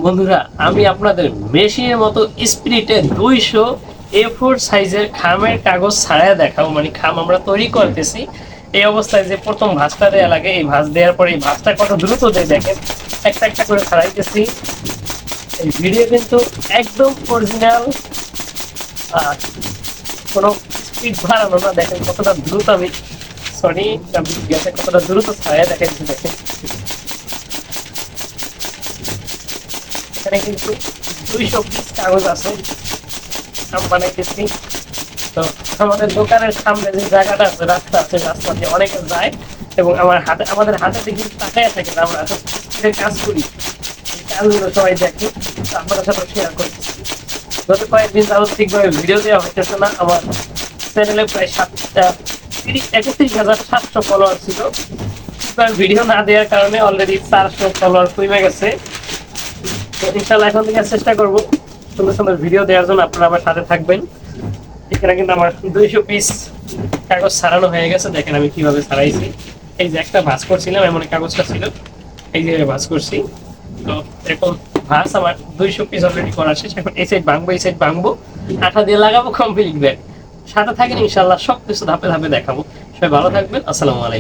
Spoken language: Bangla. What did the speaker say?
বন্ধুরা, আমি আপনাদের মেশিনের মতো স্পিরিটে 200 A4 সাইজের খামের কাগজ ছাড়াই দেখাবো। মানে খাম আমরা তৈরি করতেছি, এই অবস্থায় যে প্রথম ভাঁজটা দেওয়া লাগে, এই ভাঁজ দেওয়ার পরে এই ভাঁজটা কত দ্রুত দেয় দেখেন। একটা একটা করে ছাড়াইতেছি। এই ভিডিও কিন্তু একদম অরিজিনাল, কোনো স্পিড বাড়ানো না। দেখেন কতটা দ্রুত আমি সরি গ্যাসে কতটা দ্রুত ছাড়াই দেখেন। দেখেন এখানে কিন্তু 200 পিস কাগজ আছে, আম বানাইতেছি। তো আমাদের দোকানের সামনে যে জায়গাটা আছে, রাস্তা আছে, রাস্তা দিয়ে অনেকে যায় এবং আমাদের হাতে দেখি তাকায় থাকে না, আমরা এত স্পিডে কাজ করি। এই কাজগুলো সবাই দেখে, তো আপনাদের সাথে শেয়ার করতেছি। গত কয়েকদিন যাবত ঠিকভাবে ভিডিও দেওয়া হইতেছে না। আমার চ্যানেলে প্রায় 31,700 ফলোয়ার ছিল। ঠিকভাবে ভিডিও না দেওয়ার কারণে অলরেডি 400 ফলোয়ার কমে গেছে। তো ইনশাল্লাহ এখন থেকে চেষ্টা করবো সুন্দর সুন্দর ভিডিও দেওয়ার জন্য। আপনারা আমার সাথে থাকবেন। এখানে কিন্তু আমার 200 পিস কাগজ ছাড়ানো হয়ে গেছে। দেখেন আমি কিভাবে ছাড়াইছি। এই যে একটা ভাঁজ করছিলাম, এমন কাগজটা ছিল, এই যে ভাঁজ করছি। তো এরকম ভাঁজ আমার 200 পিস অলরেডি করা শেষ। এখন এই সাইড ভাঙবো, এই সাইড ভাঙবো, আঠা দিয়ে লাগাবো, কমপ্লিট ব্যাগ। সাথে থাকেন, ইনশাল্লাহ সবকিছু ধাপে ধাপে দেখাবো। সবাই ভালো থাকবেন। আসসালামু আলাইকুম।